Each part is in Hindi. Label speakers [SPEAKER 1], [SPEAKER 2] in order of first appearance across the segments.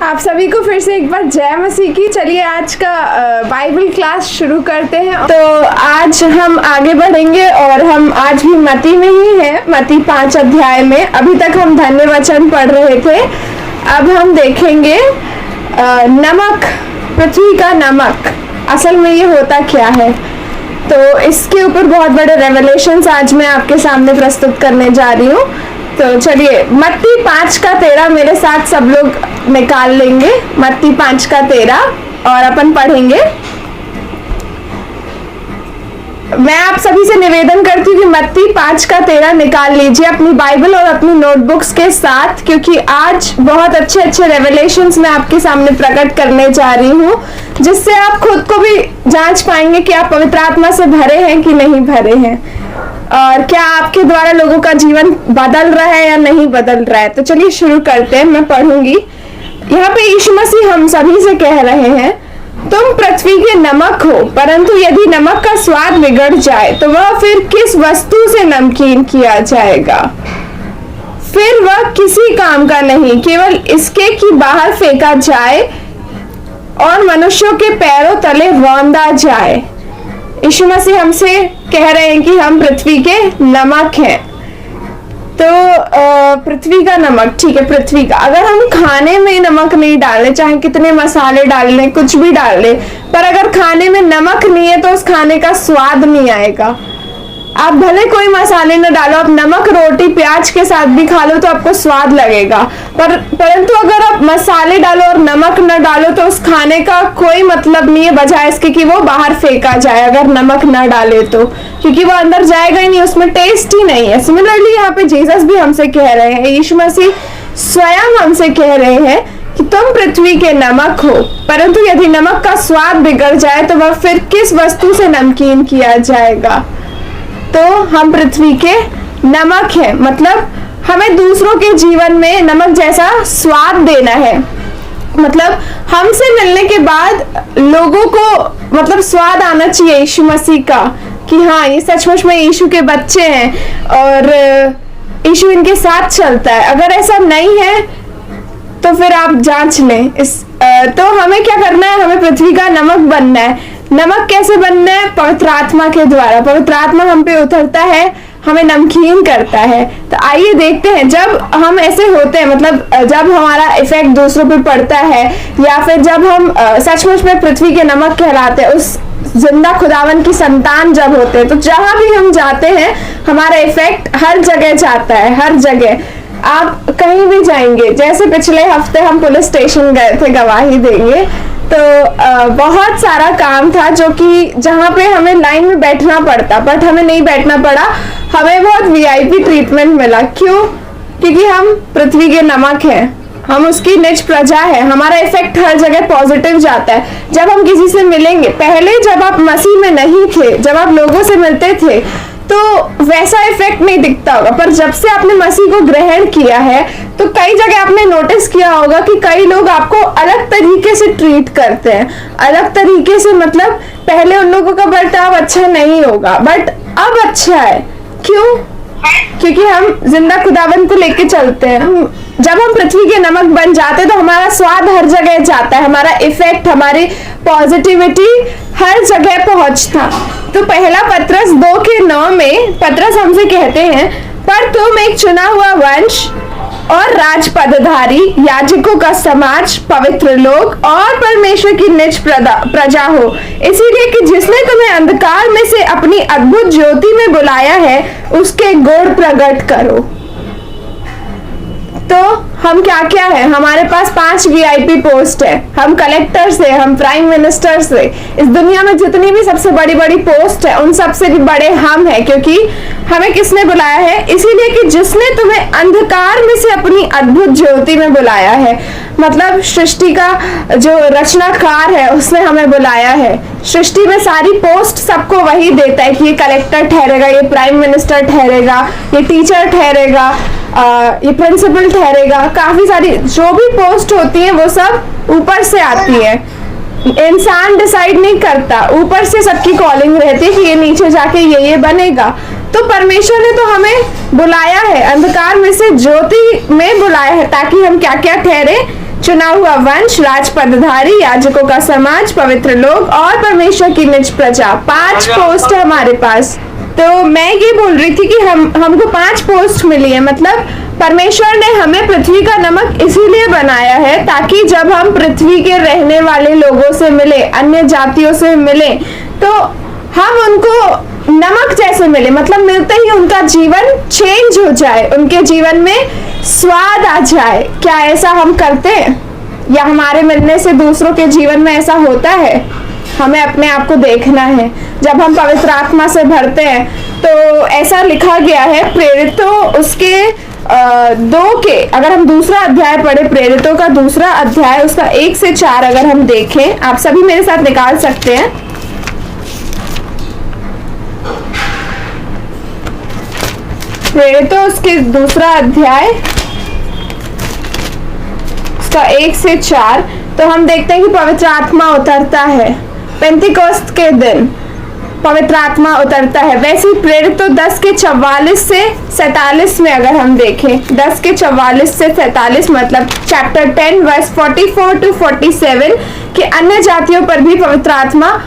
[SPEAKER 1] आप सभी को फिर से एक बार जय मसीह की। चलिए आज का बाइबल क्लास शुरू करते हैं। तो आज हम आगे बढ़ेंगे और हम आज भी मत्ती में ही हैं, मत्ती 5 अध्याय में। अभी तक हम धन्य वचन पढ़ रहे थे, अब हम देखेंगे नमक, पृथ्वी का नमक असल में ये होता क्या है। तो इसके ऊपर बहुत बड़े रेवलेशंस आज मैं आपके सामने प्रस्तुत करने जा रही हूँ। तो चलिए मत्ती 5 का 13 मेरे साथ सब लोग निकाल लेंगे। मत्ती 5 का 13 और अपन पढ़ेंगे। मैं आप सभी से निवेदन करती हूँ कि मत्ती 5 का 13 निकाल लीजिए अपनी बाइबल और अपनी नोटबुक्स के साथ, क्योंकि आज बहुत अच्छे अच्छे रेवलेशंस मैं आपके सामने प्रकट करने जा रही हूँ, जिससे आप खुद को भी जांच पाएंगे कि आप पवित्र आत्मा से भरे हैं कि नहीं भरे हैं, और क्या आपके द्वारा लोगों का जीवन बदल रहा है या नहीं बदल रहा है। तो चलिए शुरू करते हैं, मैं पढ़ूंगी। यहाँ पे यीशु मसीह हम सभी से कह रहे हैं, तुम पृथ्वी के नमक हो, परंतु यदि नमक का स्वाद बिगड़ जाए तो वह फिर किस वस्तु से नमकीन किया जाएगा। फिर वह किसी काम का नहीं, केवल इसके कि बाहर फेंका जाए और मनुष्यों के पैरों तले रौंदा जाए। यीशु मसीह हमसे कह रहे हैं कि हम पृथ्वी के नमक हैं। तो पृथ्वी का नमक, ठीक है, पृथ्वी का। अगर हम खाने में नमक नहीं डालें, चाहे कितने मसाले डाल लें, कुछ भी डाल लें, पर अगर खाने में नमक नहीं है तो उस खाने का स्वाद नहीं आएगा। आप भले कोई मसाले न डालो, आप नमक रोटी प्याज के साथ भी खा लो तो आपको स्वाद लगेगा, परंतु अगर आप मसाले डालो और नमक न डालो तो उस खाने का कोई मतलब नहीं है, बजाय इसके कि वो बाहर फेंका जाए अगर नमक न डाले तो, क्योंकि वो अंदर जाएगा ही नहीं, उसमें टेस्ट ही नहीं है। सिमिलरली यहाँ पे जीसस भी हमसे कह रहे हैं, यीशु मसीह स्वयं हमसे कह रहे हैं कि तुम पृथ्वी के नमक हो, परंतु यदि नमक का स्वाद बिगड़ जाए तो वह फिर किस वस्तु से नमकीन किया जाएगा। तो हम पृथ्वी के नमक हैं, मतलब हमें दूसरों के जीवन में नमक जैसा स्वाद देना है। मतलब हमसे मिलने के बाद लोगों को मतलब स्वाद आना चाहिए यीशु मसीह का, कि हाँ ये सचमुच में यीशु के बच्चे हैं और यीशु इनके साथ चलता है। अगर ऐसा नहीं है तो फिर आप जांच लें। तो हमें क्या करना है, हमें पृथ्वी का नमक बनना है। नमक कैसे बनना है? पवित्र आत्मा के द्वारा। पवित्र आत्मा हम पे उतरता है, हमें नमकीन करता है। तो आइए देखते हैं, जब हम ऐसे होते हैं, मतलब जब हमारा इफेक्ट दूसरों पे पड़ता है, या फिर जब हम सचमुच में पृथ्वी के नमक कहलाते हैं, उस जिंदा खुदावन की संतान जब होते हैं, तो जहां भी हम जाते हैं हमारा इफेक्ट हर जगह जाता है, हर जगह। आप कहीं भी जाएंगे, जैसे पिछले हफ्ते हम पुलिस स्टेशन गए थे गवाही देंगे, तो बहुत सारा काम था जो कि जहाँ पे हमें लाइन में बैठना पड़ता, बट हमें नहीं बैठना पड़ा, हमें बहुत वीआईपी ट्रीटमेंट मिला। क्यों? क्योंकि हम पृथ्वी के नमक हैं, हम उसकी निज प्रजा है, हमारा इफेक्ट हर जगह पॉजिटिव जाता है। जब हम किसी से मिलेंगे, पहले जब आप मसीह में नहीं थे, जब आप लोगों से मिलते थे तो वैसा इफेक्ट नहीं दिखता होगा, पर जब से आपने मसीह को ग्रहण किया है तो कई जगह आपने नोटिस किया होगा कि कई लोग आपको अलग तरीके से ट्रीट करते हैं, अलग तरीके से। मतलब पहले उन लोगों का बर्ताव अच्छा नहीं होगा, बट अब अच्छा है। क्यों? क्योंकि हम जिंदा खुदावन को लेके चलते हैं। जब हम पृथ्वी के नमक बन जाते हैं तो हमारा स्वाद हर जगह जाता है, हमारा इफेक्ट, हमारी पॉजिटिविटी हर जगह पहुंचता। तो पहला पत्रस 2:9 में पत्रस हमसे कहते हैं, पर तुम एक चुना हुआ वंश और राजपदधारी, याजकों का समाज, पवित्र लोग और परमेश्वर की निज प्रजा हो, इसीलिए कि जिसने तुम्हें अंधकार में से अपनी अद्भुत ज्योति में बुलाया है उसके गुण प्रकट करो। तो हम क्या क्या है, हमारे पास 5 वीआईपी पोस्ट है, हम कलेक्टर से, हम प्राइम मिनिस्टर से, इस दुनिया में जितनी भी सबसे बड़ी बड़ी पोस्ट है उन सबसे भी बड़े हम हैं, क्योंकि हमें किसने बुलाया है? इसीलिए कि जिसने तुम्हें अंधकार में से अपनी अद्भुत ज्योति में बुलाया है। मतलब सृष्टि का जो रचनाकार है उसने हमें बुलाया है। सृष्टि में सारी पोस्ट सबको वही देता है कि ये कलेक्टर ठहरेगा, ये प्राइम मिनिस्टर ठहरेगा, ये टीचर ठहरेगा, ये प्रिंसिपल ठहरेगा। काफी सारी जो भी पोस्ट होती है वो सब ऊपर से आती है, इंसान डिसाइड नहीं करता, ऊपर से सबकी कॉलिंग रहती है कि ये नीचे जाके ये बनेगा। तो परमेश्वर ने तो हमें बुलाया है, अंधकार में से ज्योति में बुलाया है, ताकि हम क्या क्या ठहरे, चुना हुआ वंश, राजपदधारी, याजकों का समाज, पवित्र लोग और परमेश्वर की निज प्रजा। 5 पोस्ट है हमारे पास। तो मैं ये बोल रही थी कि हमको 5 पोस्ट मिली है। मतलब परमेश्वर ने हमें पृथ्वी का नमक इसीलिए बनाया है ताकि जब हम पृथ्वी के रहने वाले लोगों से मिले, अन्य जातियों से मिले, तो हम उनको नमक जैसे मिले। मतलब मिलते ही उनका जीवन चेंज हो जाए, उनके जीवन में स्वाद आ जाए। क्या ऐसा हम करते हैं, या हमारे मिलने से दूसरों के जीवन में ऐसा होता है? हमें अपने आप को देखना है। जब हम पवित्र आत्मा से भरते हैं तो ऐसा लिखा गया है प्रेरितों उसके 2 के, अगर हम दूसरा अध्याय पढ़े, प्रेरितों का दूसरा अध्याय उसका 1 से 4 अगर हम देखें, आप सभी मेरे साथ निकाल सकते हैं। प्रेरितों उसके दूसरा अध्याय उसका 1 से 4, तो हम देखते हैं कि पवित्र आत्मा उतरता है। पेंतिकोस्त के दिन पवित्र आत्मा उतरता है। वैसे ही प्रेरितों 10 के 44 से 47 में अगर हम देखें, 10 के 44 से 47 मतलब चैप्टर 10 वर्स 44 टू 47 कि अन्य जातियों पर भी पवित्र आत्मा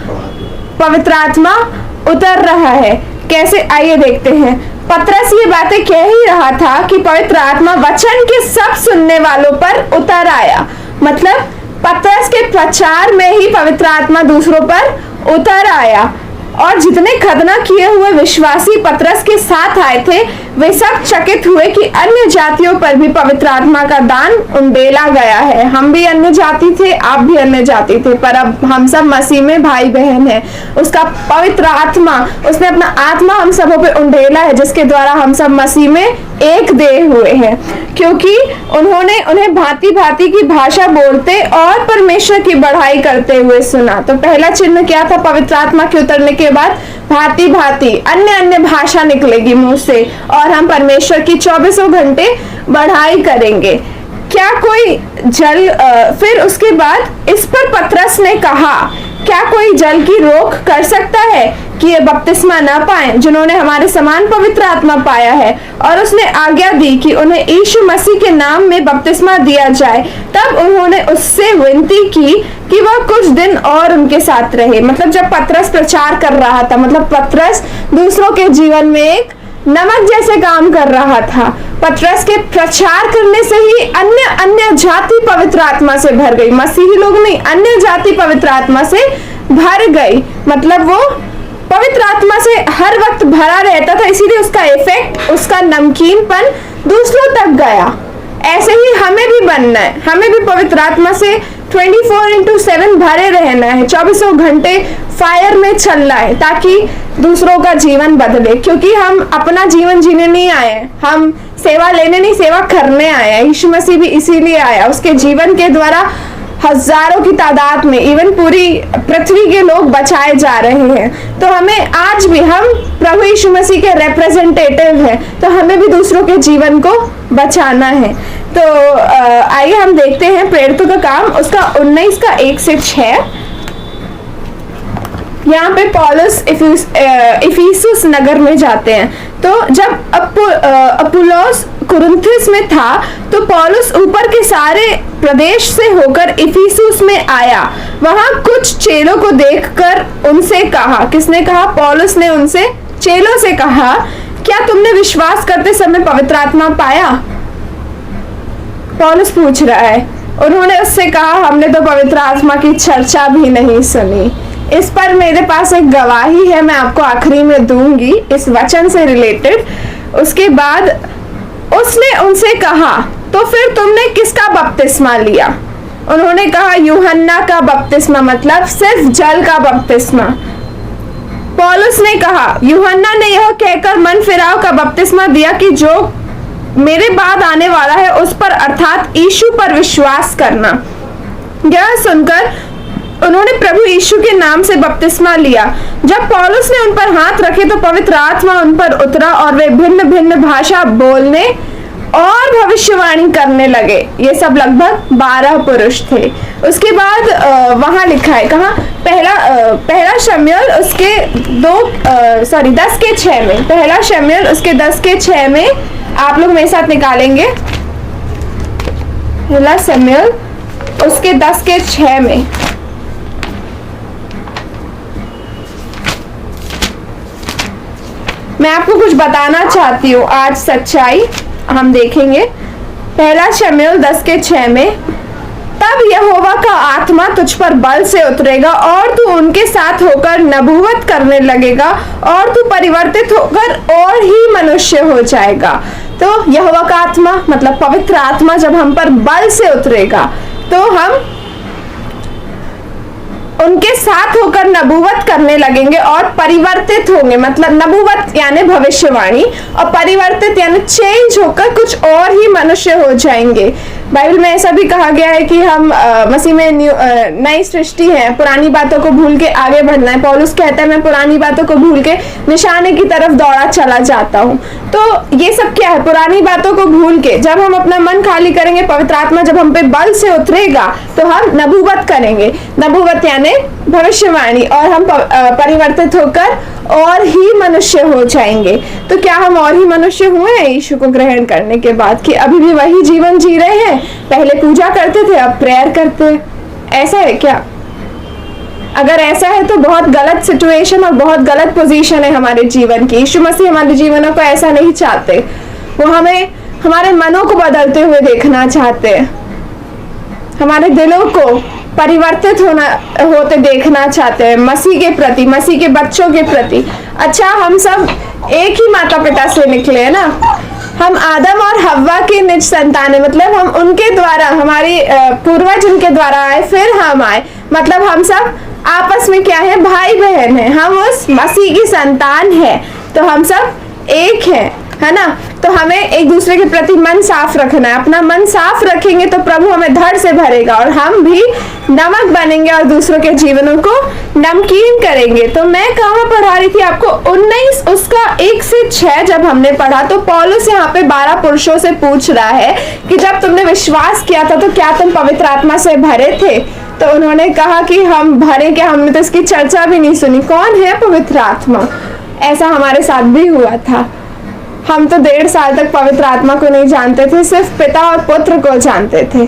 [SPEAKER 1] उतर रहा है। कैसे, आइए देखते हैं। पतरस ये बातें कह ही रहा था कि पवित्र आत्मा वचन के सब सुनने वालों पर उतर आया। मतलब पतरस के प्रचार में ही पवित्र आत्मा दूसरों पर उतर आया, और जितने खतना किए हुए विश्वासी पतरस के साथ आए थे वे सब चकित हुए कि अन्य जातियों पर भी पवित्र आत्मा का दान उंडेला गया है। हम भी अन्य जाति थे, आप भी अन्य जाति थे, पर अब हम सब मसीह में भाई बहन हैं। उसका पवित्र आत्मा, उसने अपना आत्मा हम सबों पे उंडेला है, जिसके द्वारा हम सब मसीह में एक देह हुए हैं, क्योंकि उन्होंने उन्हें भांति भांति की भाषा बोलते और परमेश्वर की बढ़ाई करते हुए सुना। तो पहला चिन्ह क्या था पवित्र आत्मा के उतरने के बाद? भांति भांति अन्य भाषा निकलेगी मुंह से, और हम परमेश्वर की 24 घंटे बढ़ाई करेंगे। क्या कोई जल फिर उसके बाद इस पर पतरस ने कहा, क्या कोई जल की रोक कर सकता है कि ये बपतिस्मा न पाए जिन्होंने हमारे समान पवित्र आत्मा पाया है? और उसने आज्ञा दी कि उन्हें यीशु मसीह के नाम में बपतिस्मा दिया जाए। तब उन्होंने उससे विनती की कि वह कुछ दिन और उनके साथ रहे। मतलब जब पतरस प्रचार कर रहा था, मतलब पतरस दूसरों के जीवन में एक नमक जैसे काम कर रहा था। पतरस के प्रचार करने से ही अन्य जाति पवित्र आत्मा से भर गई। मसीही लोग नहीं, अन्य जाति पवित्र आत्मा से भर गई। मतलब वो पवित्र आत्मा से हर वक्त भरा रहता था, इसीलिए उसका इफेक्ट, उसका नमकीनपन दूसरों तक गया। ऐसे ही हमें भी बनना है, हमें भी पवित्र आत्मा से 24/7 भरे रहना है, 24 घंटे फायर में चलना है, ताकि दूसरों का जीवन बदले। क्योंकि हम अपना जीवन जीने नहीं आए, हम सेवा लेने नहीं, सेवा करने आए हैं। यीशु मसीह भी इसीलिए आया, उसके जीवन के द्वारा हजारों की तादाद में, इवन पूरी पृथ्वी के लोग बचाए जा रहे हैं। तो हमें आज भी, हम प्रभु यीशु मसीह के रिप्रेजेंटेटिव हैं, तो हमें भी दूसरों के जीवन को बचाना है। तो आइए हम देखते हैं प्रेरितों का काम उसका 19 का 1 से 6। यहाँ पे पौलुस इफिसुस नगर में जाते हैं। तो जब अपुल्लोस कुरिन्थुस में था तो पौलुस ऊपर के सारे प्रदेश से होकर इफिसुस में आया। वहां कुछ चेलों को देखकर उनसे कहा, किसने कहा? पौलुस ने उनसे, चेलों से कहा, क्या तुमने विश्वास करते समय पवित्र आत्मा पाया? पौलुस पूछ रहा है। उन्होंने उससे कहा, हमने तो पवित्र आत्मा की चर्चा भी नहीं सुनी। इस पर मेरे पास एक गवाही है, मैं आपको आखिरी में दूंगी इस वचन से रिलेटेड। उसके बाद उसने उनसे कहा, तो फिर तुमने किसका बपतिस्मा लिया? उन्होंने कहा, यूहन्ना का बपतिस्मा, मतलब सिर्फ जल का बपतिस्मा। पौलुस ने कहा, यूहन्ना ने यह कहकर मन फिराव का बपतिस्मा दिया कि जो मेरे बाद आने वाला है उस पर, अर्थात यीशु पर विश्वास करना। यह सुनकर उन्होंने प्रभु यीशु के नाम से बपतिस्मा लिया। जब पौलुस ने उन पर हाथ रखे तो पवित्र आत्मा उन पर उतरा और वे भिन्न भिन्न भाषा बोलने और भविष्यवाणी करने लगे। ये सब लगभग 12 पुरुष थे। उसके बाद वहां लिखा है, कहा? पहला शमूएल उसके 10 के 6 में, पहला शमूएल उसके 10 के 6 में आप लोग मेरे साथ निकालेंगे। पहला शमूएल उसके 10:6 में। मैं आपको कुछ बताना चाहती हूँ आज सच्चाई हम देखेंगे। पहला शमूएल 10:6 में, तब यहोवा का आत्मा तुझ पर बल से उतरेगा और तू उनके साथ होकर नबूवत करने लगेगा और तू परिवर्तित होकर और ही मनुष्य हो जाएगा। तो यहोवा का आत्मा मतलब पवित्र आत्मा जब हम पर बल से उतरेगा तो हम उनके साथ होकर नबूवत करने लगेंगे और परिवर्तित होंगे। मतलब नबूवत यानी भविष्यवाणी और परिवर्तित यानी चेंज होकर कुछ और ही मनुष्य हो जाएंगे। बाइबल में ऐसा भी कहा गया है कि हम मसीह में नई सृष्टि है, पुरानी बातों को भूल के आगे बढ़ना है। पौलुस कहता है मैं पुरानी बातों को भूल के निशाने की तरफ दौड़ा चला जाता हूँ। तो ये सब क्या है? पुरानी बातों को भूल के जब हम अपना मन खाली करेंगे, पवित्र आत्मा जब हम पे बल से उतरेगा तो हम नबूवत करेंगे। नबूवत यानी भविष्यवाणी, और हम परिवर्तित होकर और ही मनुष्य हो जाएंगे। तो क्या हम और ही मनुष्य हुए हैं यीशु को ग्रहण करने के बाद, कि अभी भी वही जीवन जी रहे हैं? पहले पूजा करते थे अब प्रेयर करते हैं, ऐसा है क्या? अगर ऐसा है तो बहुत गलत सिचुएशन और बहुत गलत पोजीशन है हमारे जीवन की। यीशु मसीह हमारे जीवनों को ऐसा नहीं चाहते। वो हमें हमारे मनों को बदलते हुए देखना चाहते हैं, हमारे दिलों को परिवर्तित होते देखना चाहते हैं मसीह के प्रति, मसीह के बच्चों के प्रति। अच्छा, हम सब एक ही माता पिता से निकले हैं ना, हम आदम और हव्वा के निज संतान है। मतलब हम उनके द्वारा, हमारी पूर्वज उनके द्वारा आए, फिर हम आए। मतलब हम सब आपस में क्या है? भाई बहन है। हम उस मसीह की संतान है, तो हम सब एक है ना? तो हमें एक दूसरे के प्रति मन साफ रखना है। अपना मन साफ रखेंगे तो प्रभु हमें धड़ से भरेगा और हम भी नमक बनेंगे और दूसरों के जीवनों को नमकीन करेंगे। तो मैं कहाँ पढ़ा रही थी आपको? 19 उसका 1 से 6 जब हमने पढ़ा तो पौलुस यहाँ पे 12 पुरुषों से पूछ रहा है कि जब तुमने विश्वास किया था तो क्या तुम पवित्र आत्मा से भरे थे? तो उन्होंने कहा कि हम भरे क्या, हमने तो इसकी चर्चा भी नहीं सुनी। कौन है पवित्र आत्मा? ऐसा हमारे साथ भी हुआ था। हम तो 1.5 साल तक पवित्र आत्मा को नहीं जानते थे, सिर्फ पिता और पुत्र को जानते थे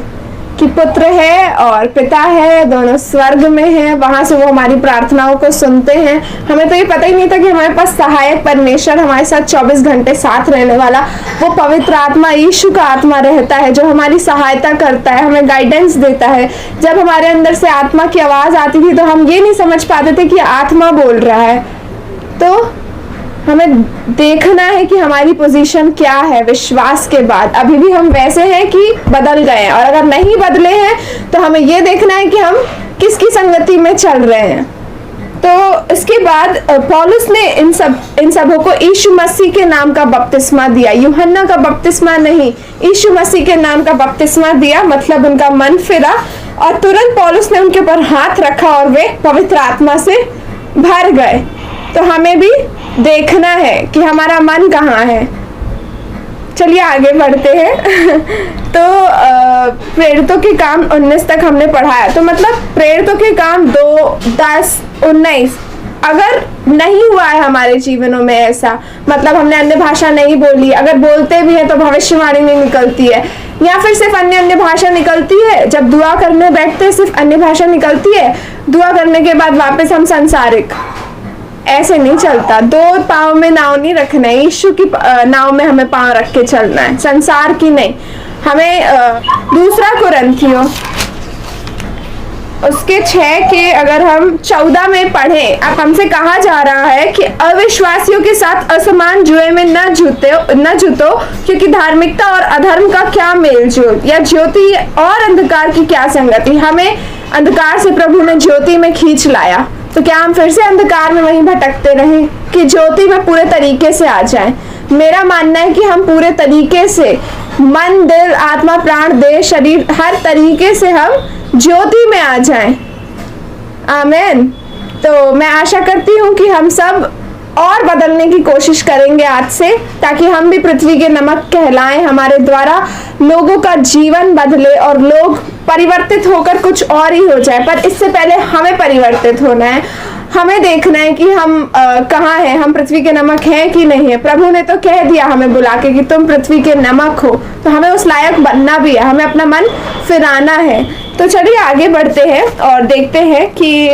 [SPEAKER 1] कि पुत्र है और पिता है, दोनों स्वर्ग में है, वहां से वो हमारी प्रार्थनाओं को सुनते हैं। हमें तो ये पता ही नहीं था कि हमारे पास सहायक परमेश्वर हमारे साथ 24 घंटे साथ रहने वाला वो पवित्र आत्मा, यीशु का आत्मा रहता है, जो हमारी सहायता करता है, हमें गाइडेंस देता है। जब हमारे अंदर से आत्मा की आवाज आती थी तो हम ये नहीं समझ पाते थे कि आत्मा बोल रहा है। तो हमें देखना है कि हमारी पोजीशन क्या है विश्वास के बाद। अभी भी हम वैसे हैं कि बदल गए हैं, और अगर नहीं बदले हैं तो हमें ये देखना है कि हम किसकी संगति में चल रहे हैं। तो इसके बाद पौलुस ने इन सबों को यीशु मसीह के नाम का बपतिस्मा दिया। यूहन्ना का बपतिस्मा नहीं, यीशु मसीह के नाम का बपतिस्मा दिया। मतलब उनका मन फिरा और तुरंत पौलुस ने उनके ऊपर हाथ रखा और वे पवित्र आत्मा से भर गए। तो हमें भी देखना है कि हमारा मन कहाँ है। चलिए आगे बढ़ते हैं। तो प्रेरितों के काम 19 तक हमने पढ़ाया। तो मतलब प्रेरितों के काम 2, 10, 19 अगर नहीं हुआ है हमारे जीवनों में ऐसा, मतलब हमने अन्य भाषा नहीं बोली, अगर बोलते भी है तो भविष्यवाणी नहीं निकलती है, या फिर सिर्फ अन्य भाषा निकलती है, जब दुआ करने बैठते हैं सिर्फ अन्य भाषा निकलती है, दुआ करने के बाद वापस हम संसारिक, ऐसे नहीं चलता। 2 पाँव में नाव नहीं रखना है, यीशु की नाव में हमें पाँव रख के चलना है, संसार की नहीं। हमें दूसरा कुरिन्थियों उसके 6 के अगर हम 14 में पढ़ें, अब हमसे कहा जा रहा है कि अविश्वासियों के साथ असमान जुए में न जुटो, क्योंकि धार्मिकता और अधर्म का क्या मेल जोल, या ज्योति और अंधकार की क्या संगति। हमें अंधकार से प्रभु ने ज्योति में खींच लाया, तो क्या हम फिर से अंधकार में वहीं भटकते रहें कि ज्योति में पूरे तरीके से आ जाएं? मेरा मानना है कि हम पूरे तरीके से मन, दिल, आत्मा, प्राण, देह, शरीर, हर तरीके से हम ज्योति में आ जाएं। आमीन। तो मैं आशा करती हूँ कि हम सब और बदलने की कोशिश करेंगे आज से, ताकि हम भी पृथ्वी के नमक कहलाएं। हमारे द्वारा लोगों का जीवन बदले और लोग परिवर्तित होकर कुछ और ही हो जाए। पर इससे पहले हमें परिवर्तित होना है। हमें देखना है कि हम कहाँ हैं, हम पृथ्वी के नमक हैं कि नहीं है। प्रभु ने तो कह दिया हमें बुला के कि तुम पृथ्वी के नमक हो, तो हमें उस लायक बनना भी है, हमें अपना मन फिराना है। तो चलिए आगे बढ़ते हैं और देखते हैं कि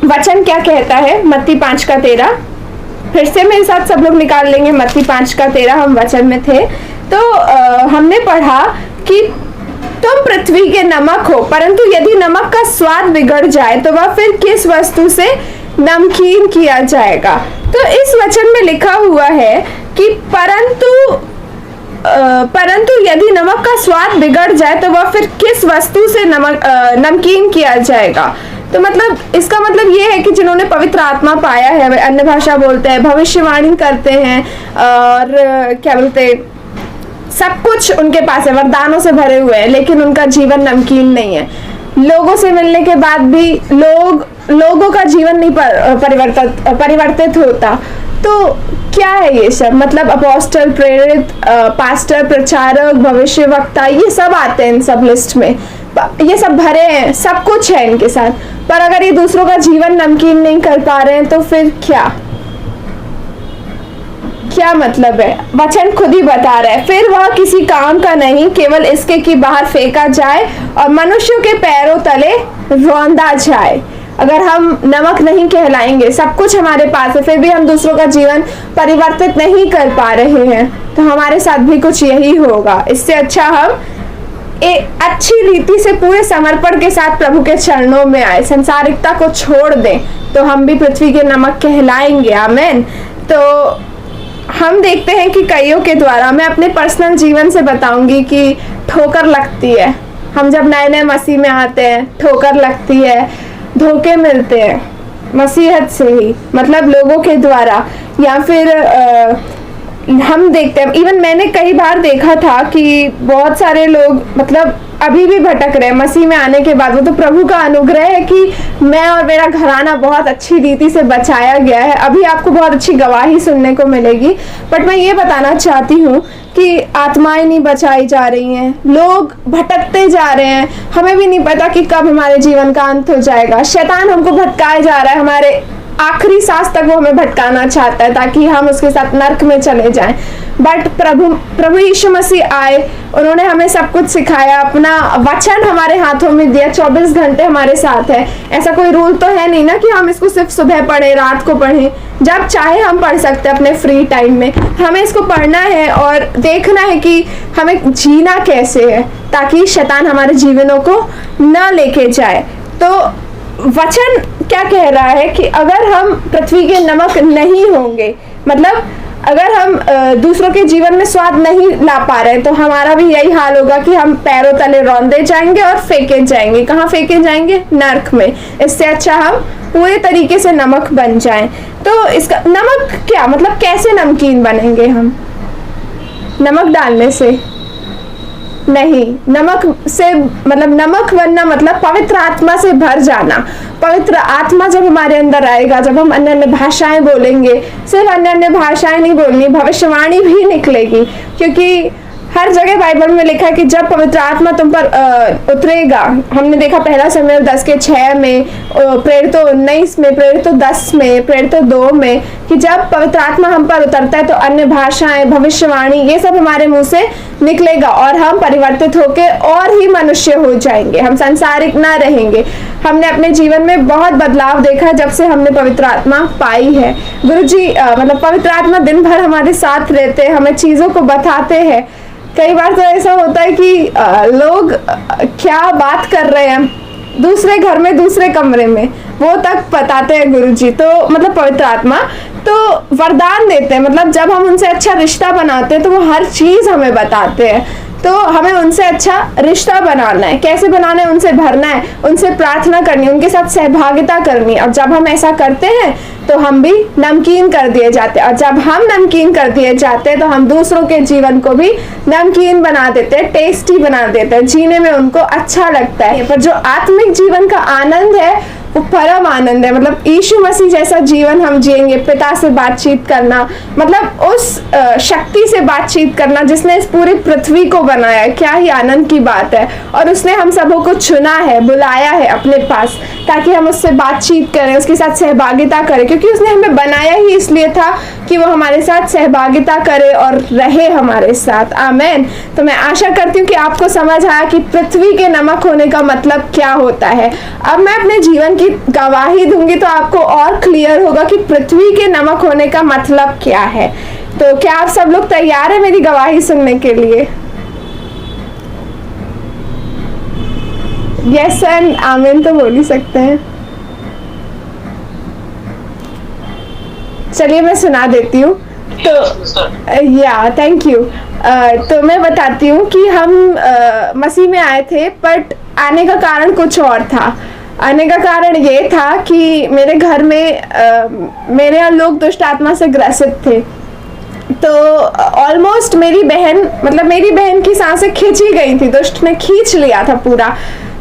[SPEAKER 1] वचन क्या कहता है। मत्ती 5:13, फिर से मेरे साथ सब लोग निकाल लेंगे। मत्ती 5:13, हम वचन में थे तो हमने पढ़ा कि तुम पृथ्वी के नमक हो, परंतु यदि नमक का स्वाद बिगड़ जाए तो वह फिर किस वस्तु से नमकीन किया जाएगा। तो इस वचन में लिखा हुआ है कि परंतु यदि नमक का स्वाद बिगड़ जाए तो वह फिर किस वस्तु से नमकीन किया जाएगा। तो मतलब इसका मतलब ये है कि जिन्होंने पवित्र आत्मा पाया है, वे अन्य भाषा बोलते हैं, भविष्यवाणी करते हैं और क्या बोलते हैं, सब कुछ उनके पास है, वरदानों से भरे हुए हैं, लेकिन उनका जीवन नमकीन नहीं है। लोगों से मिलने के बाद भी लोगों का जीवन नहीं परिवर्तित होता। तो क्या है ये सब? मतलब अपोस्टल, प्रेरित, पास्टर, प्रचारक, भविष्यवक्ता, ये सब आते हैं इन सब लिस्ट में, ये सब भरे हैं, सब कुछ है इनके साथ। पर अगर ये दूसरों का जीवन नमकीन नहीं कर पा रहे हैं तो फिर क्या मतलब है? वचन खुद ही बता रहा है, फिर वह किसी काम का नहीं, केवल इसके कि बाहर फेंका जाए और मनुष्यों के पैरों तले रौंदा जाए। अगर हम नमक नहीं कहलाएंगे, सब कुछ हमारे पास है, फिर भी हम दूसरों का जीवन परिवर्तित नहीं कर पा रहे हैं, तो हमारे साथ भी कुछ यही होगा। इससे अच्छा हम एक अच्छी रीति से पूरे समर्पण के साथ प्रभु के चरणों में आए, संसारिकता को छोड़ दें, तो हम भी पृथ्वी के नमक कहलाएंगे। आमीन। तो हम देखते हैं कि कईयों के द्वारा, मैं अपने पर्सनल जीवन से बताऊंगी कि ठोकर लगती है। हम जब नए नए मसीह में आते हैं, ठोकर लगती है, धोखे मिलते हैं मसीहत से ही, मतलब लोगों के द्वारा, या फिर हम देखते हैं, इवन मैंने कई बार देखा था कि बहुत सारे लोग मतलब अभी भी भटक रहे हैं मसीह में आने के बाद। वो तो प्रभु का अनुग्रह है कि मैं और मेरा घराना बहुत अच्छी रीति से बचाया गया है। अभी आपको बहुत अच्छी गवाही सुनने को मिलेगी, बट मैं ये बताना चाहती हूँ कि आत्माएं नहीं बचाई जा रही हैं, लोग भटकते जा रहे हैं, हमें भी नहीं पता कि कब हमारे जीवन का अंत हो जाएगा। शैतान हमको भटकाया जा रहा है, हमारे आखिरी सांस तक वो हमें भटकाना चाहता है ताकि हम उसके साथ नर्क में चले जाएं। बट प्रभु यीशु मसीह आए, उन्होंने हमें सब कुछ सिखाया, अपना वचन हमारे हाथों में दिया, 24 घंटे हमारे साथ है। ऐसा कोई रूल तो है नहीं ना कि हम इसको सिर्फ सुबह पढ़े, रात को पढ़ें, जब चाहे हम पढ़ सकते हैं अपने फ्री टाइम में। हमें इसको पढ़ना है और देखना है कि हमें जीना कैसे है ताकि शैतान हमारे जीवनों को न लेके जाए। तो वचन क्या कह रहा है कि अगर हम पृथ्वी के नमक नहीं होंगे, मतलब अगर हम दूसरों के जीवन में स्वाद नहीं ला पा रहे, तो हमारा भी यही हाल होगा कि हम पैरों तले रौंदे जाएंगे और फेंके जाएंगे। कहाँ फेंके जाएंगे? नर्क में। इससे अच्छा हम पूरे तरीके से नमक बन जाएं। तो इसका नमक क्या मतलब, कैसे नमकीन बनेंगे हम? नमक डालने से नहीं, नमक से मतलब नमक बनना मतलब पवित्र आत्मा से भर जाना। पवित्र आत्मा जब हमारे अंदर आएगा, जब हम अन्य अन्य भाषाएं बोलेंगे, सिर्फ अन्य अन्य भाषाएं नहीं बोलनी, भविष्यवाणी भी निकलेगी, क्योंकि हर जगह बाइबल में लिखा है कि जब पवित्र आत्मा तुम पर उतरेगा। हमने देखा पहला शमूएल 10:6 में, प्रेरितों 19 में, प्रेरितों 10 में, प्रेरितों 2 में, कि जब पवित्र आत्मा हम पर उतरता है तो अन्य भाषाएं, भविष्यवाणी, ये सब हमारे मुंह से निकलेगा और हम परिवर्तित होके और ही मनुष्य हो जाएंगे, हम सांसारिक ना रहेंगे। हमने अपने जीवन में बहुत बदलाव देखा जब से हमने पवित्र आत्मा पाई है। गुरुजी मतलब पवित्र आत्मा दिन भर हमारे साथ रहते हैं, हमें चीजों को बताते हैं। कई बार तो ऐसा होता है कि लोग क्या बात कर रहे हैं दूसरे घर में, दूसरे कमरे में, वो तक बताते हैं गुरुजी। तो मतलब पवित्र आत्मा तो वरदान देते हैं, मतलब जब हम उनसे अच्छा रिश्ता बनाते हैं तो वो हर चीज हमें बताते हैं। तो हमें उनसे अच्छा रिश्ता बनाना है। कैसे बनाना है? उनसे भरना है, उनसे प्रार्थना करनी है, उनके साथ सहभागिता करनी है। और जब हम ऐसा करते हैं तो हम भी नमकीन कर दिए जाते हैं, और जब हम नमकीन कर दिए जाते हैं तो हम दूसरों के जीवन को भी नमकीन बना देते हैं, टेस्टी बना देते हैं, जीने में उनको अच्छा लगता है। पर जो आत्मिक जीवन का आनंद है वो परम आनंद है। मतलब यीशु मसीह जैसा जीवन हम जिएंगे, पिता से बातचीत करना, मतलब उस शक्ति से बातचीत करना जिसने इस पूरी पृथ्वी को बनाया है, क्या ही आनंद की बात है। और उसने हम सबों को चुना है, बुलाया है अपने पास, ताकि हम उससे बातचीत करें, उसके साथ सहभागिता करें, क्योंकि उसने हमें बनाया ही इसलिए था कि वो हमारे साथ सहभागिता करे और रहे हमारे साथ। आमीन। तो मैं आशा करती हूँ कि आपको समझ आया कि पृथ्वी के नमक होने का मतलब क्या होता है। अब मैं अपने जीवन की गवाही दूंगी तो आपको और क्लियर होगा कि पृथ्वी के नमक होने का मतलब क्या है। तो क्या आप सब लोग तैयार हैं मेरी गवाही सुनने के लिए? यस एंड आमीन तो बोल ही सकते हैं। चलिए मैं सुना देती हूँ। तो या थैंक यू। तो मैं बताती हूँ कि हम मसीह में आए थे, बट आने का कारण कुछ और था। आने का कारण ये था कि मेरे घर में मेरे यहाँ लोग दुष्ट आत्मा से ग्रसित थे। तो ऑलमोस्ट मेरी बहन की सांसें खींची गई थी, दुष्ट ने खींच लिया था पूरा।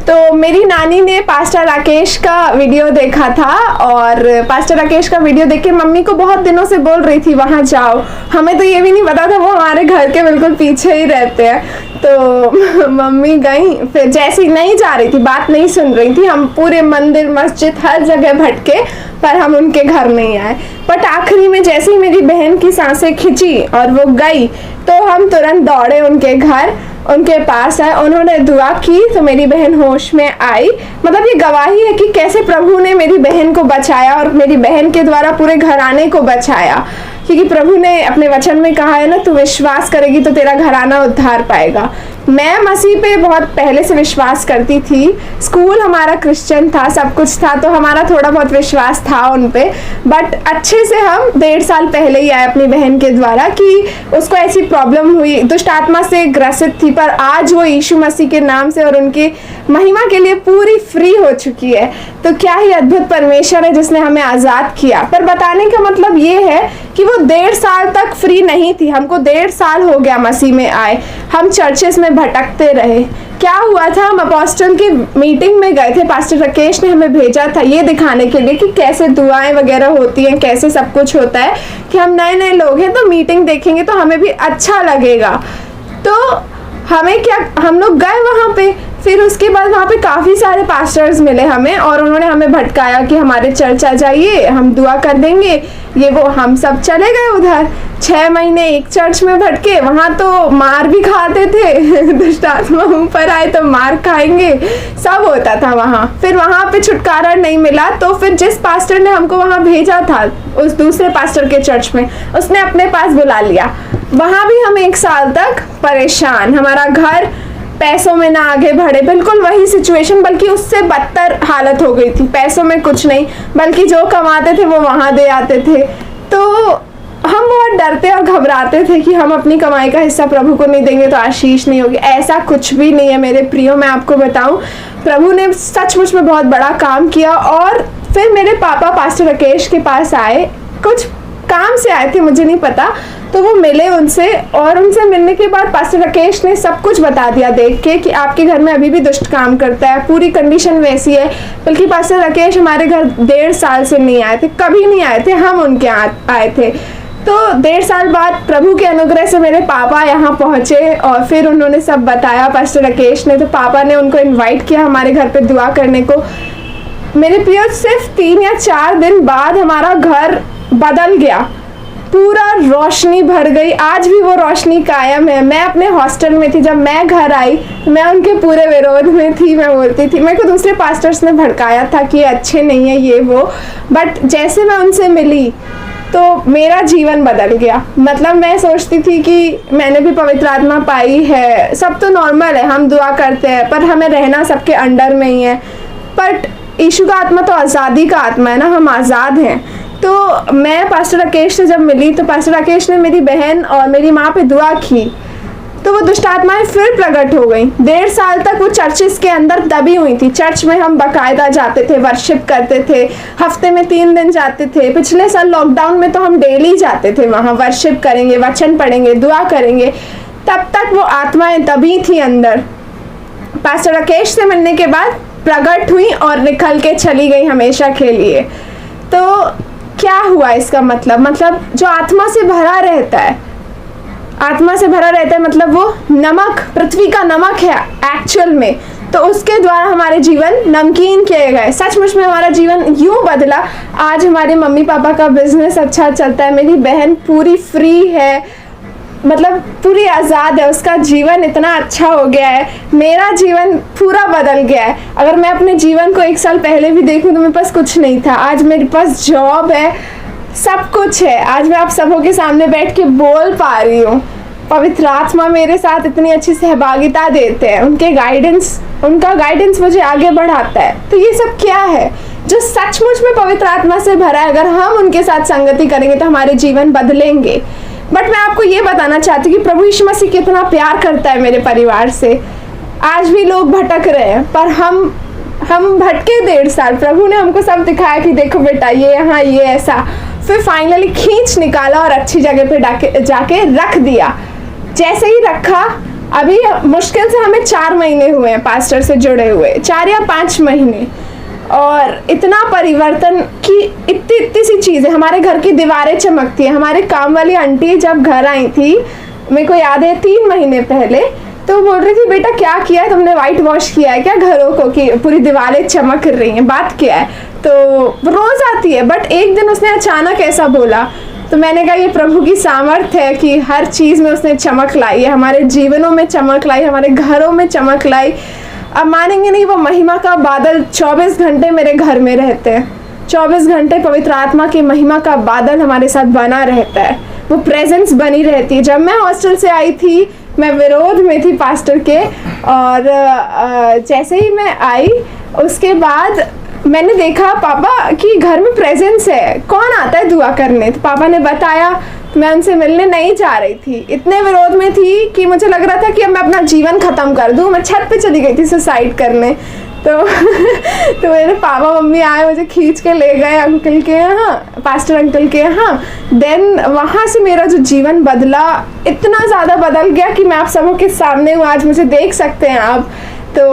[SPEAKER 1] तो मेरी नानी ने पास्टर राकेश का वीडियो देखा था, और पास्टर राकेश का वीडियो देख के मम्मी को बहुत दिनों से बोल रही थी वहाँ जाओ। हमें तो ये भी नहीं पता था वो हमारे घर के बिल्कुल पीछे ही रहते हैं। तो मम्मी गई, फिर जैसे ही नहीं जा रही थी, बात नहीं सुन रही थी, हम पूरे मंदिर मस्जिद हर जगह भटके पर हम उनके घर नहीं आए। बट आखिरी में जैसे ही मेरी बहन की सांसें खिंची और वो गई, तो हम तुरंत दौड़े उनके घर, उनके पास आए, उन्होंने दुआ की तो मेरी बहन होश में आई। मतलब ये गवाही है कि कैसे प्रभु ने मेरी बहन को बचाया और मेरी बहन के द्वारा पूरे घराने को बचाया, क्योंकि प्रभु ने अपने वचन में कहा है ना, तू विश्वास करेगी तो तेरा घराना उद्धार पाएगा। मैं मसीह पे बहुत पहले से विश्वास करती थी, स्कूल हमारा क्रिश्चियन था, सब कुछ था, तो हमारा थोड़ा बहुत विश्वास था उन पे। बट अच्छे से हम 1.5 साल पहले ही आए अपनी बहन के द्वारा कि उसको ऐसी प्रॉब्लम हुई, दुष्ट आत्मा से ग्रसित थी, पर आज वो यीशु मसीह के नाम से और उनकी महिमा के लिए पूरी फ्री हो चुकी है। तो क्या ही अद्भुत परमेश्वर है जिसने हमें आज़ाद किया। पर बताने का मतलब ये है कि वो 1.5 साल तक फ्री नहीं थी, हमको 1.5 साल हो गया मसीह में आए, हम चर्चेस में भटकते रहे। क्या हुआ था, हम अपोस्टल की मीटिंग में गए थे, पास्टर राकेश ने हमें भेजा था ये दिखाने के लिए कि कैसे दुआएं वगैरह होती हैं, कैसे सब कुछ होता है, कि हम नए नए लोग हैं तो मीटिंग देखेंगे तो हमें भी अच्छा लगेगा। तो हमें क्या, हम लोग गए वहाँ पे, फिर उसके बाद वहाँ पे काफ़ी सारे पास्टर्स मिले हमें और उन्होंने हमें भटकाया कि हमारे चर्च आ जाइए, हम दुआ कर देंगे, ये वो। हम सब चले गए उधर, 6 महीने एक चर्च में भटके, वहाँ तो मार भी खाते थे दुष्ट आत्मा ऊपर आए तो मार खाएंगे, सब होता था वहाँ। फिर वहाँ पे छुटकारा नहीं मिला, तो फिर जिस पास्टर ने हमको वहाँ भेजा था, उस दूसरे पास्टर के चर्च में, उसने अपने पास बुला लिया। वहाँ भी हम 1 साल तक परेशान, हमारा घर पैसों में ना आगे बढ़े, बिल्कुल वही सिचुएशन, बल्कि उससे बदतर हालत हो गई थी। पैसों में कुछ नहीं, बल्कि जो कमाते थे वो वहाँ दे आते थे। तो हम बहुत डरते और घबराते थे कि हम अपनी कमाई का हिस्सा प्रभु को नहीं देंगे तो आशीष नहीं होगी। ऐसा कुछ भी नहीं है मेरे प्रियो, मैं आपको बताऊं, प्रभु ने सचमुच में बहुत बड़ा काम किया। और फिर मेरे पापा पास्टर राकेश के पास आए, कुछ काम से आए थे, मुझे नहीं पता, तो वो मिले उनसे, और उनसे मिलने के बाद पास्टर राकेश ने सब कुछ बता दिया देख के कि आपके घर में अभी भी दुष्ट काम करता है, पूरी कंडीशन वैसी है। बल्कि पास्टर राकेश हमारे घर 1.5 साल से नहीं आए थे, कभी नहीं आए थे, हम उनके आए थे। तो 1.5 साल बाद प्रभु के अनुग्रह से मेरे पापा यहाँ पहुँचे और फिर उन्होंने सब बताया पास्टर राकेश ने। तो पापा ने उनको इन्वाइट किया हमारे घर पे दुआ करने को। मेरे प्रिय, सिर्फ 3 या 4 दिन बाद हमारा घर बदल गया, पूरा रोशनी भर गई। आज भी वो रोशनी कायम है। मैं अपने हॉस्टल में थी, जब मैं घर आई मैं उनके पूरे विरोध में थी, मैं बोलती थी, मेरे को दूसरे पास्टर्स ने भड़काया था कि अच्छे नहीं है ये वो, बट जैसे मैं उनसे मिली तो मेरा जीवन बदल गया। मतलब मैं सोचती थी कि मैंने भी पवित्र आत्मा पाई है, सब तो नॉर्मल है, हम दुआ करते हैं, पर हमें रहना सबके अंडर में ही है। बट यीशु का आत्मा तो आज़ादी का आत्मा है ना, हम आज़ाद हैं। तो मैं पास्टर राकेश से जब मिली तो पास्टर राकेश ने मेरी बहन और मेरी माँ पे दुआ की, तो वो दुष्ट आत्माएं फिर प्रकट हो गई। 1.5 साल तक वो चर्चेस के अंदर दबी हुई थी। चर्च में हम बाकायदा जाते थे, वर्शिप करते थे, हफ्ते में 3 दिन जाते थे। पिछले साल लॉकडाउन में तो हम डेली जाते थे वहाँ, वर्शिप करेंगे, वचन पढ़ेंगे, दुआ करेंगे। तब तक वो आत्माएं दबी थी अंदर। पास्टर राकेश से मिलने के बाद प्रकट हुई और निकल के चली गई हमेशा के लिए। तो क्या हुआ इसका मतलब जो आत्मा से भरा रहता है, आत्मा से भरा रहता है मतलब वो नमक, पृथ्वी का नमक है एक्चुअल में, तो उसके द्वारा हमारे जीवन नमकीन किए गए। सचमुच में हमारा जीवन यूं बदला। आज हमारे मम्मी पापा का बिजनेस अच्छा चलता है, मेरी बहन पूरी फ्री है, मतलब पूरी आज़ाद है, उसका जीवन इतना अच्छा हो गया है, मेरा जीवन पूरा बदल गया है। अगर मैं अपने जीवन को 1 साल पहले भी देखूं तो मेरे पास कुछ नहीं था, आज मेरे पास जॉब है, सब कुछ है। आज मैं आप सबों के सामने बैठ के बोल पा रही हूँ। पवित्र आत्मा मेरे साथ इतनी अच्छी सहभागिता देते हैं, उनका गाइडेंस मुझे आगे बढ़ाता है। तो ये सब क्या है? जो सचमुच में पवित्र आत्मा से भरा है, अगर हम उनके साथ संगति करेंगे तो हमारे जीवन बदलेंगे। बट मैं आपको ये बताना चाहती हूँ कि प्रभु यीशु मसीह कितना प्यार करता है मेरे परिवार से। आज भी लोग भटक रहे हैं, पर हम भटके 1.5 साल, प्रभु ने हमको सब दिखाया कि देखो बेटा ये यहाँ, ये ऐसा, फिर फाइनली खींच निकाला और अच्छी जगह पे जाके रख दिया। जैसे ही रखा, अभी मुश्किल से हमें 4 महीने हुए हैं पास्टर से जुड़े हुए, 4 या 5 महीने, और इतना परिवर्तन की इतनी सी चीज़ें। हमारे घर की दीवारें चमकती हैं। हमारे काम वाली आंटी जब घर आई थी, मेरे को याद है 3 महीने पहले, तो बोल रही थी बेटा क्या किया है तुमने, वाइट वॉश किया है क्या घरों को कि पूरी दीवारें चमक रही हैं, बात क्या है? तो रोज़ आती है, बट एक दिन उसने अचानक ऐसा बोला, तो मैंने कहा ये प्रभु की सामर्थ्य है कि हर चीज़ में उसने चमक लाई है, हमारे जीवनों में चमक लाई, हमारे घरों में चमक लाई। अब मानेंगे नहीं, वो महिमा का बादल 24 घंटे मेरे घर में रहते हैं। 24 घंटे पवित्र आत्मा की महिमा का बादल हमारे साथ बना रहता है, वो प्रेजेंस बनी रहती है। जब मैं हॉस्टल से आई थी, मैं विरोध में थी पास्टर के, और जैसे ही मैं आई उसके बाद मैंने देखा पापा कि घर में प्रेजेंस है, कौन आता है दुआ करने? तो पापा ने बताया, मैं उनसे मिलने नहीं जा रही थी, इतने विरोध में थी कि मुझे लग रहा था कि अब मैं अपना जीवन ख़त्म कर दूँ। मैं छत पे चली गई थी सुसाइड करने। तो तो मेरे पापा मम्मी आए, मुझे खींच के ले गए अंकल के यहाँ, पास्टर अंकल के यहाँ। देन वहाँ से मेरा जो जीवन बदला, इतना ज़्यादा बदल गया कि मैं आप सबों के सामने हूँ, आज मुझे देख सकते हैं आप। तो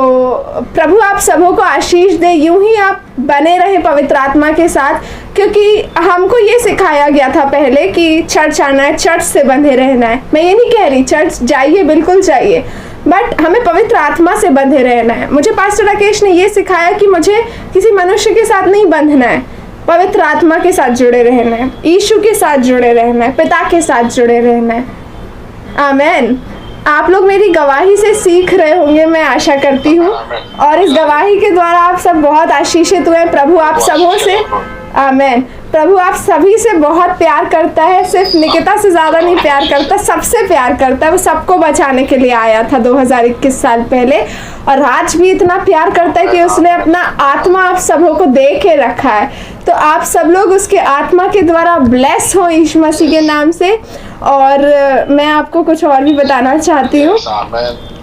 [SPEAKER 1] प्रभु आप सबों को आशीष दे, यूं ही आप बने रहें पवित्र आत्मा के साथ, क्योंकि हमको ये सिखाया गया था पहले कि चर्च आना है, चर्च से बंधे रहना है। मैं ये नहीं कह रही चर्च जाइए, बिल्कुल जाइए, बट हमें पवित्र आत्मा से बंधे रहना है। मुझे पास्टर राकेश ने ये सिखाया कि मुझे किसी मनुष्य के साथ नहीं बंधना है, पवित्र आत्मा के साथ जुड़े रहना है, यीशु के साथ जुड़े रहना है, पिता के साथ जुड़े रहना है। आमीन। आप लोग मेरी गवाही से सीख रहे होंगे, मैं आशा करती हूँ, और इस गवाही के द्वारा आप सब बहुत आशीषित हुए। प्रभु आप सबों से, आमीन, प्रभु आप सभी से बहुत प्यार करता है, सिर्फ निकिता से ज़्यादा नहीं प्यार करता, सबसे प्यार करता है। वो सबको बचाने के लिए आया था 2021 साल पहले, और आज भी इतना प्यार करता है कि उसने अपना आत्मा आप सबों को दे के रखा है। तो आप सब लोग उसके आत्मा के द्वारा ब्लेस हो यीशु मसीह के नाम से। और मैं आपको कुछ और भी बताना चाहती हूँ।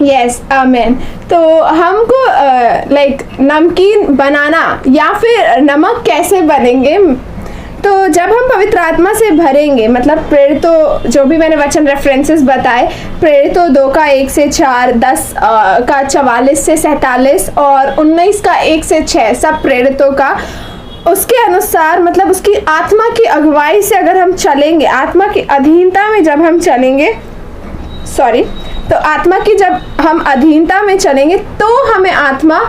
[SPEAKER 1] यस, आमीन। तो हमको लाइक नमकीन बनाना या फिर नमक कैसे बनेंगे? तो जब हम पवित्र आत्मा से भरेंगे, मतलब प्रेरितों, जो भी मैंने वचन रेफरेंसेस बताए, प्रेरितों 2 का 1 से 4, 10 का 44 से 47 और 19 का 1 से 6, सब प्रेरितों का, उसके अनुसार, मतलब उसकी आत्मा की अगुवाई से अगर हम चलेंगे, आत्मा की अधीनता में जब हम चलेंगे, तो आत्मा की जब हम अधीनता में चलेंगे तो हमें आत्मा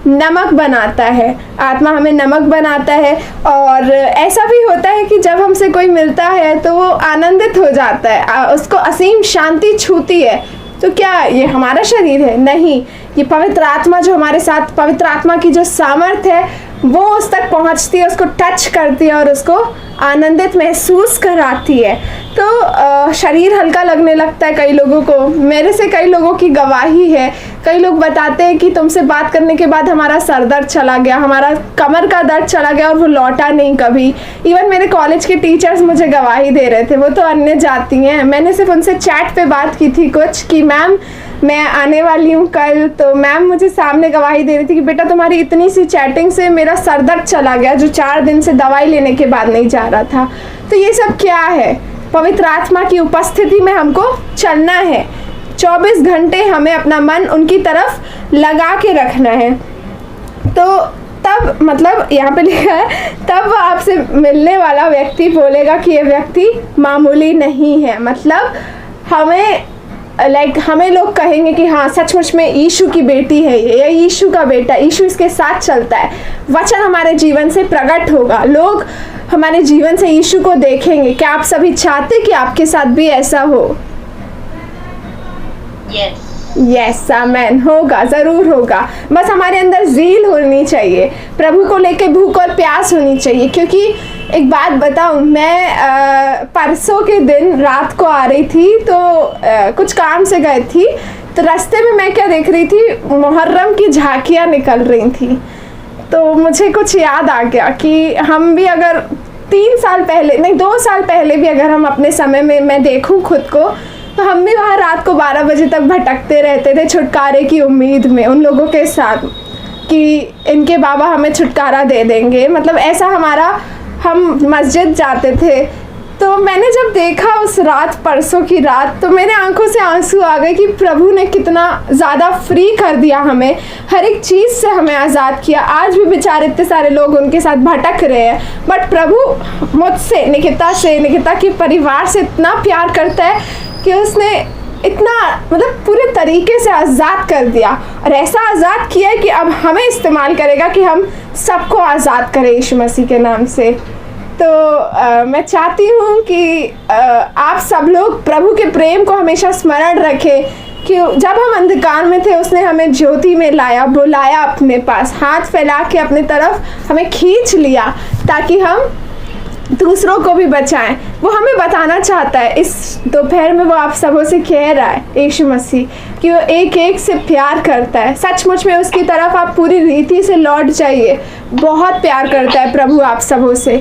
[SPEAKER 1] नमक बनाता है, आत्मा हमें नमक बनाता है। और ऐसा भी होता है कि जब हमसे कोई मिलता है तो वो आनंदित हो जाता है, उसको असीम शांति छूती है। तो क्या ये हमारा शरीर है? नहीं, ये पवित्र आत्मा जो हमारे साथ, पवित्र आत्मा की जो सामर्थ्य है वो उस तक पहुंचती है, उसको टच करती है और उसको आनंदित महसूस कराती है। तो शरीर हल्का लगने लगता है कई लोगों को। मेरे से कई लोगों की गवाही है, कई लोग बताते हैं कि तुमसे बात करने के बाद हमारा सर दर्द चला गया, हमारा कमर का दर्द चला गया और वो लौटा नहीं कभी। इवन मेरे कॉलेज के टीचर्स मुझे गवाही दे रहे थे, वो तो अन्य जाती हैं। मैंने सिर्फ उनसे चैट पे बात की थी कुछ कि मैम मैं आने वाली हूँ कल, तो मैम मुझे सामने गवाही दे रही थी कि बेटा तुम्हारी इतनी सी चैटिंग से मेरा सर दर्द चला गया, जो 4 दिन से दवाई लेने के बाद नहीं जा रहा था। तो ये सब क्या है? पवित्र आत्मा की उपस्थिति में हमको चलना है। 24 घंटे हमें अपना मन उनकी तरफ लगा के रखना है। तो तब मतलब यहाँ पे लिखा है, तब आपसे मिलने वाला व्यक्ति बोलेगा कि ये व्यक्ति मामूली नहीं है। मतलब हमें लोग कहेंगे कि हाँ सचमुच में यीशु की बेटी है ये, यीशु का बेटा, यीशु इसके साथ चलता है। वचन हमारे जीवन से प्रकट होगा, लोग हमारे जीवन से यीशु को देखेंगे। क्या आप सभी चाहते कि आपके साथ भी ऐसा हो? यस आमेन, होगा, ज़रूर होगा। बस हमारे अंदर ज़ील होनी चाहिए, प्रभु को लेके भूख और प्यास होनी चाहिए। क्योंकि एक बात बताऊं, मैं परसों के दिन रात को आ रही थी, तो कुछ काम से गई थी, तो रास्ते में मैं क्या देख रही थी, मुहर्रम की झांकियाँ निकल रही थी। तो मुझे कुछ याद आ गया कि हम भी अगर 3 साल पहले नहीं 2 साल पहले भी अगर हम अपने समय में मैं देखूं खुद को, तो हम भी वहाँ रात को 12 बजे तक भटकते रहते थे छुटकारे की उम्मीद में उन लोगों के साथ कि इनके बाबा हमें छुटकारा दे देंगे। मतलब ऐसा हम मस्जिद जाते थे। तो मैंने जब देखा उस रात, परसों की रात, तो मेरे आंखों से आंसू आ गए कि प्रभु ने कितना ज़्यादा फ्री कर दिया हमें, हर एक चीज़ से हमें आज़ाद किया। आज भी बेचारे इतने सारे लोग उनके साथ भटक रहे हैं, बट प्रभु मुझसे, निकिता के परिवार से इतना प्यार करता है कि उसने इतना मतलब पूरे तरीके से आज़ाद कर दिया, और ऐसा आज़ाद किया है कि अब हमें इस्तेमाल करेगा कि हम सबको आज़ाद करें यीशु मसीह के नाम से। तो मैं चाहती हूँ कि आप सब लोग प्रभु के प्रेम को हमेशा स्मरण रखें कि जब हम अंधकार में थे उसने हमें ज्योति में लाया, बुलाया अपने पास, हाथ फैला के अपनी तरफ हमें खींच लिया ताकि हम दूसरों को भी बचाएं। वो हमें बताना चाहता है इस दोपहर में, वो आप सबों से कह रहा है यीशु मसीह कि वो एक एक से प्यार करता है। सचमुच में उसकी तरफ आप पूरी रीति से लौट जाइए। बहुत प्यार करता है प्रभु आप सबों से।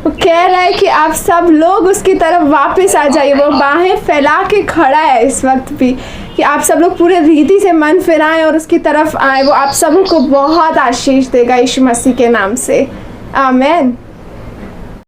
[SPEAKER 1] वो कह रहा है कि आप सब लोग उसकी तरफ वापस आ जाइए। वो बाहें फैला के खड़ा है इस वक्त भी कि आप सब लोग पूरे रीति से मन फिराएं और उसकी तरफ आए। वो आप सबों को बहुत आशीष देगा यीशु मसीह के नाम से। आमीन।